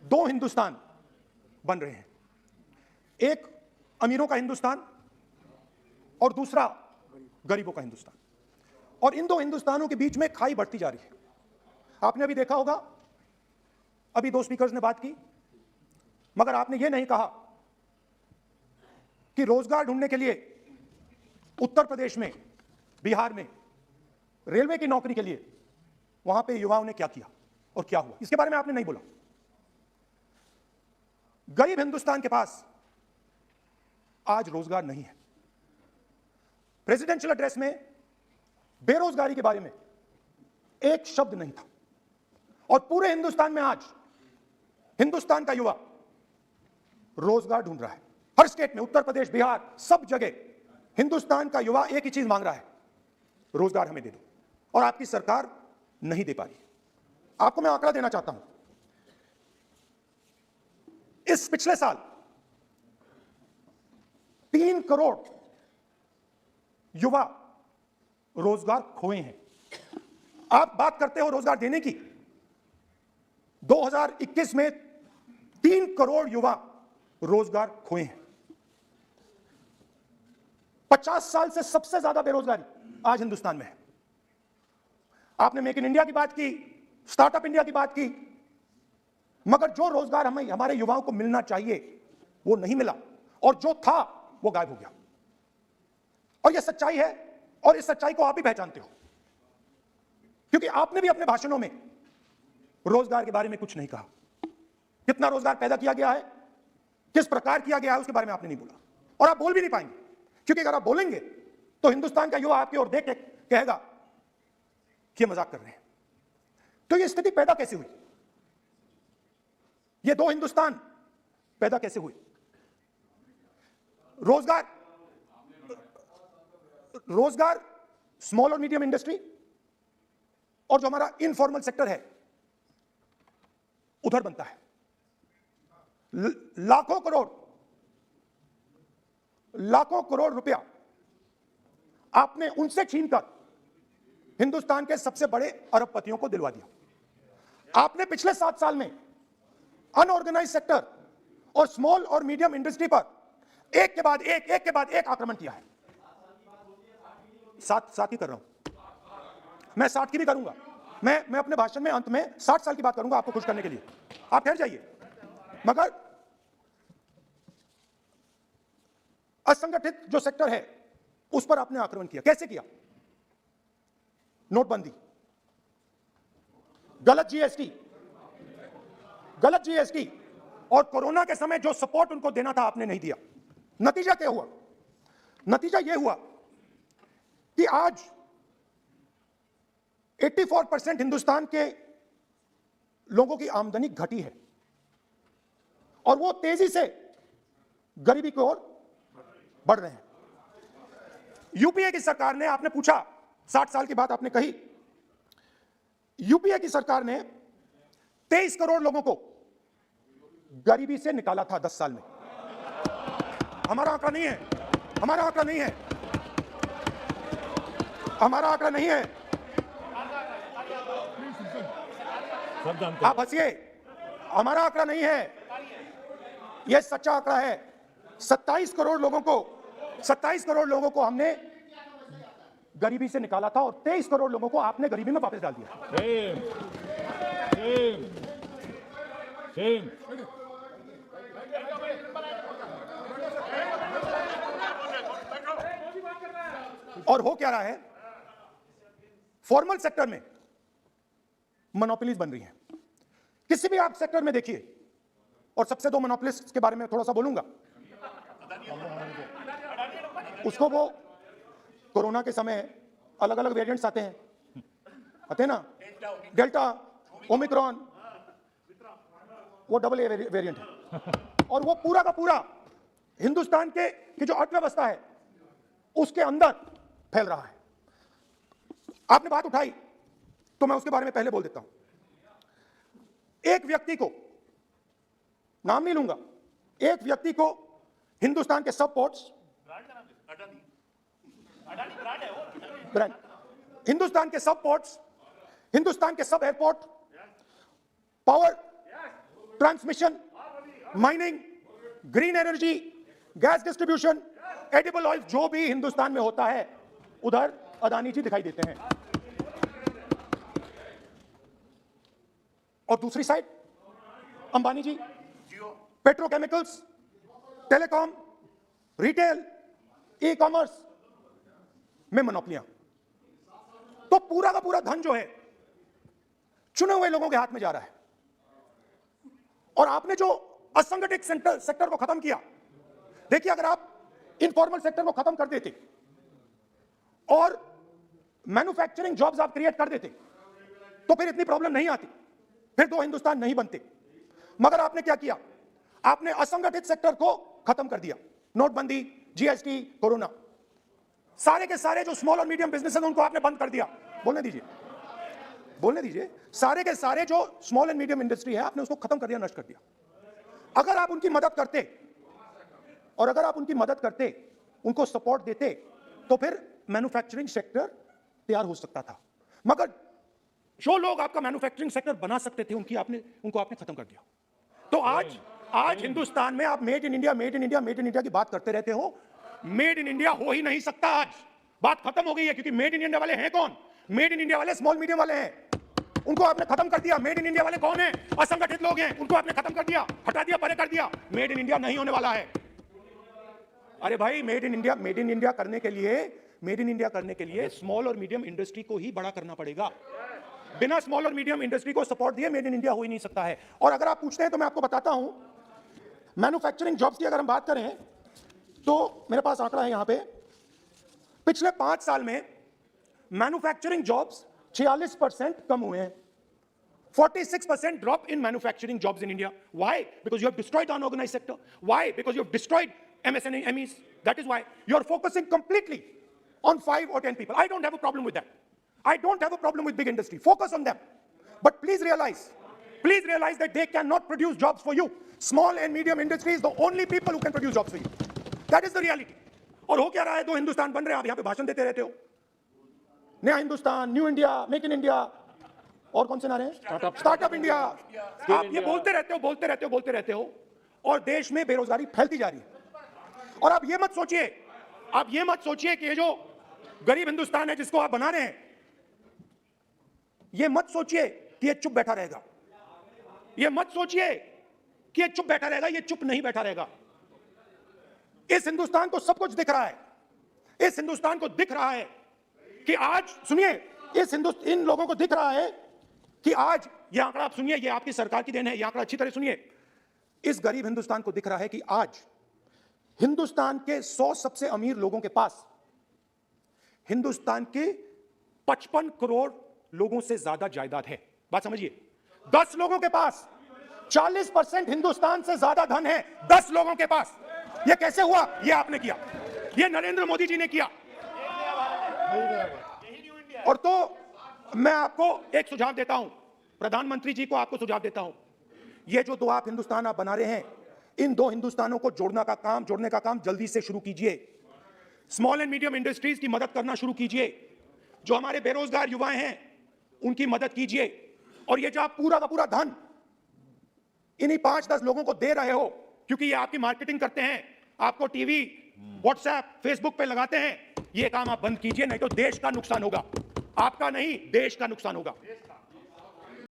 दो हिंदुस्तान बन रहे हैं, एक अमीरों का हिंदुस्तान और दूसरा गरीबों का हिंदुस्तान। और इन दो हिंदुस्तानों के बीच में खाई बढ़ती जा रही है। आपने अभी देखा होगा, अभी दो स्पीकर्स ने बात की, मगर आपने यह नहीं कहा कि रोजगार ढूंढने के लिए उत्तर प्रदेश में, बिहार में रेलवे की नौकरी के लिए वहां पे युवाओं ने क्या किया और क्या हुआ, इसके बारे में आपने नहीं बोला। गरीब हिंदुस्तान के पास आज रोजगार नहीं है। प्रेसिडेंशियल एड्रेस में बेरोजगारी के बारे में एक शब्द नहीं था, और पूरे हिंदुस्तान में आज हिंदुस्तान का युवा रोजगार ढूंढ रहा है। हर स्टेट में, उत्तर प्रदेश, बिहार, सब जगह हिंदुस्तान का युवा एक ही चीज मांग रहा है, रोजगार हमें दे दो, और आपकी सरकार नहीं दे पा रही। आपको मैं आंकड़ा देना चाहता हूं। इस पिछले साल 3 करोड़ युवा रोजगार खोए हैं। आप बात करते हो रोजगार देने की, 2021 में 3 करोड़ युवा रोजगार खोए हैं। 50 साल से सबसे ज्यादा बेरोजगारी आज हिंदुस्तान में है। आपने मेक इन इंडिया की बात की, स्टार्टअप इंडिया की बात की, मगर जो रोजगार हमें, हमारे युवाओं को मिलना चाहिए वो नहीं मिला, और जो था वो गायब हो गया। और यह सच्चाई है, और इस सच्चाई को आप भी पहचानते हो, क्योंकि आपने भी अपने भाषणों में रोजगार के बारे में कुछ नहीं कहा। कितना रोजगार पैदा किया गया है, किस प्रकार किया गया है, उसके बारे में आपने नहीं बोला, और आप बोल भी नहीं पाएंगे, क्योंकि अगर आप बोलेंगे तो हिंदुस्तान का युवा आपकी ओर देख के कहेगा कि ये मजाक कर रहे हैं। तो ये स्थिति पैदा कैसे हुई? ये दो हिंदुस्तान पैदा कैसे हुए? रोजगार स्मॉल और मीडियम इंडस्ट्री और जो हमारा इनफॉर्मल सेक्टर है उधर बनता है। लाखों करोड़ रुपया आपने उनसे छीनकर हिंदुस्तान के सबसे बड़े अरबपतियों को दिलवा दिया। आपने पिछले 7 साल में अनऑर्गेनाइज सेक्टर और स्मॉल और मीडियम इंडस्ट्री पर एक के बाद एक आक्रमण किया है। 7 ही कर रहा हूं मैं, 60 की भी करूंगा मैं अपने भाषण में अंत में 60 साल की बात करूंगा आपको खुश करने के लिए। आप ठहर जाइए। मगर असंगठित जो सेक्टर है उस पर आपने आक्रमण किया। कैसे किया? नोटबंदी, गलत जीएसटी और कोरोना के समय जो सपोर्ट उनको देना था आपने नहीं दिया। नतीजा क्या हुआ? नतीजा यह हुआ कि आज 84% हिंदुस्तान के लोगों की आमदनी घटी है, और वो तेजी से गरीबी की ओर बढ़ रहे हैं। यूपीए की सरकार ने, आपने पूछा 60 साल की बात आपने कही, यूपीए की सरकार ने 23 करोड़ लोगों को गरीबी से निकाला था 10 साल में। हमारा आंकड़ा नहीं है, हमारा आंकड़ा नहीं है, हमारा आंकड़ा नहीं है। आप हंसिए, हमारा आंकड़ा नहीं है, यह सच्चा आंकड़ा है। 27 करोड़ लोगों को हमने गरीबी से निकाला था, और 23 करोड़ लोगों को आपने गरीबी में वापस डाल दिया। और हो क्या रहा है? फॉर्मल सेक्टर में मोनोपोलीज बन रही हैं। किसी भी आप सेक्टर में देखिए, और सबसे दो मोनोपोलिस्ट के बारे में थोड़ा सा बोलूंगा। उसको वो कोरोना के समय अलग अलग वेरिएंट्स आते हैं ना, डेल्टा, ओमिक्रॉन, वो डबल ए वेरिएंट है, और वो पूरा का पूरा हिंदुस्तान की जो अर्थव्यवस्था है उसके अंदर फैल रहा है। आपने बात उठाई तो मैं उसके बारे में पहले बोल देता हूं। एक व्यक्ति को, नाम नहीं लूंगा, एक व्यक्ति को हिंदुस्तान के सब पोर्ट्स, ब्रांड, हिंदुस्तान के सब पोर्ट्स, हिंदुस्तान के सब airport, transmission, mining, green energy, gas distribution, edible oil, जो भी हिंदुस्तान में होता है उधर अदानी जी दिखाई देते हैं। और दूसरी side Ambani ji petrochemicals, telecom, retail, e commerce में मोनोपोलियां। तो पूरा का पूरा धन जो है चुने हुए लोगों के हाथ में जा रहा है। और आपने जो असंगठित सेक्टर को खत्म किया, देखिए अगर आप इनफॉर्मल सेक्टर को खत्म कर देते और मैन्युफैक्चरिंग जॉब्स आप क्रिएट कर देते तो फिर इतनी प्रॉब्लम नहीं आती, फिर दो हिंदुस्तान नहीं बनते। मगर आपने क्या किया? आपने असंगठित सेक्टर को खत्म कर दिया। नोटबंदी, जीएसटी, कोरोना, सारे के सारे जो स्मॉल और मीडियम बिजनेस है उनको आपने बंद कर दिया। बोलने दीजिए। सारे के सारे जो स्मॉल एंड मीडियम इंडस्ट्री है आपने उसको खत्म कर दिया, नष्ट कर दिया। अगर आप उनकी मदद करते, उनको सपोर्ट देते तो फिर मैन्युफैक्चरिंग सेक्टर तैयार हो सकता था। मगर जो लोग आपका मैन्युफैक्चरिंग सेक्टर बना सकते थे उनको आपने खत्म कर दिया। तो आज हिंदुस्तान में आप मेड इन इंडिया की बात करते रहते हो। मेड इन इंडिया हो ही नहीं सकता। आज बात खत्म हो गई है, क्योंकि मेड इन इंडिया वाले हैं कौन? मेड इन इंडिया वाले स्मॉल मीडियम वाले हैं, उनको आपने खत्म कर दिया। मेड इन इंडिया वाले कौन है? असंगठित लोग हैं, उनको आपने खत्म कर दिया, हटा दिया, परे कर दिया। मेड इन इंडिया नहीं होने वाला है। अरे भाई, मेड इन इंडिया करने के लिए स्मॉल और मीडियम इंडस्ट्री को ही बड़ा करना पड़ेगा। बिना स्मॉल और मीडियम इंडस्ट्री को सपोर्ट दिए मेड इन इंडिया हो ही नहीं सकता है। और अगर आप पूछते हैं तो मैं आपको बताता हूं, मैन्युफैक्चरिंग जॉब्स की अगर हम बात करें तो मेरे पास आंकड़ा है यहां पे, पिछले 5 साल में मैन्युफैक्चरिंग जॉब्स 46% कम हुए हैं। 46% drop in manufacturing jobs in India. Why? Because you have destroyed the unorganized sector. Why? Because you have destroyed MSMEs. That is why you are focusing completely on 5 or 10 people. I don't have a problem with that. I don't have a problem with big industry. Focus on them. But please realize that they cannot produce jobs for you. Small and medium industry is the only people who can produce jobs for you. That is the reality. और हो क्या रहा है? 2 हिंदुस्तान बन रहे हैं, आप यहाँ पे भाषण देते रहते हो। नया Hindustan, new India, make in India, और कौन से नारे हैं? Startup India. आप ये बोलते रहते हो और देश में बेरोजगारी फैलती जा रही है। और आप ये मत सोचिए कि ये जो गरीब हिंदुस्तान है जिसको आप बना रहे हैं, ये मत सोचिए कि ये चुप बैठा रहेगा। ये चुप नहीं बैठा रहेगा। इस हिंदुस्तान को सब कुछ दिख रहा है। इस हिंदुस्तान को दिख रहा है कि आज, सुनिए, इन लोगों को दिख रहा है कि आज, ये आंकड़ा आप सुनिए, ये आपकी सरकार की देन है, ये आंकड़ा अच्छी तरह सुनिए। इस गरीब हिंदुस्तान को दिख रहा है कि आज हिंदुस्तान के 100 सबसे अमीर लोगों के पास हिंदुस्तान के 55 करोड़ लोगों से ज्यादा जायदाद है। बात समझिए, 10 लोगों के पास 40% हिंदुस्तान से ज्यादा धन है। 10 लोगों के पास। यह कैसे हुआ? यह आपने किया, यह नरेंद्र मोदी जी ने किया। और तो मैं आपको एक सुझाव देता हूं, प्रधानमंत्री जी को आपको सुझाव देता हूं, ये जो 2 आप हिंदुस्तान आप बना रहे हैं, इन 2 हिंदुस्तानों को जोड़ने का काम जल्दी से शुरू कीजिए। स्मॉल एंड मीडियम इंडस्ट्रीज की मदद करना शुरू कीजिए। जो हमारे बेरोजगार युवा हैं उनकी मदद कीजिए। और ये जो आप पूरा का पूरा धन इन्हीं 5-10 लोगों को दे रहे हो, क्योंकि ये आपकी मार्केटिंग करते हैं, आपको टीवी, व्हाट्सएप, फेसबुक पे लगाते हैं, ये काम आप बंद कीजिए, नहीं तो देश का नुकसान होगा। आपका नहीं, देश का नुकसान होगा।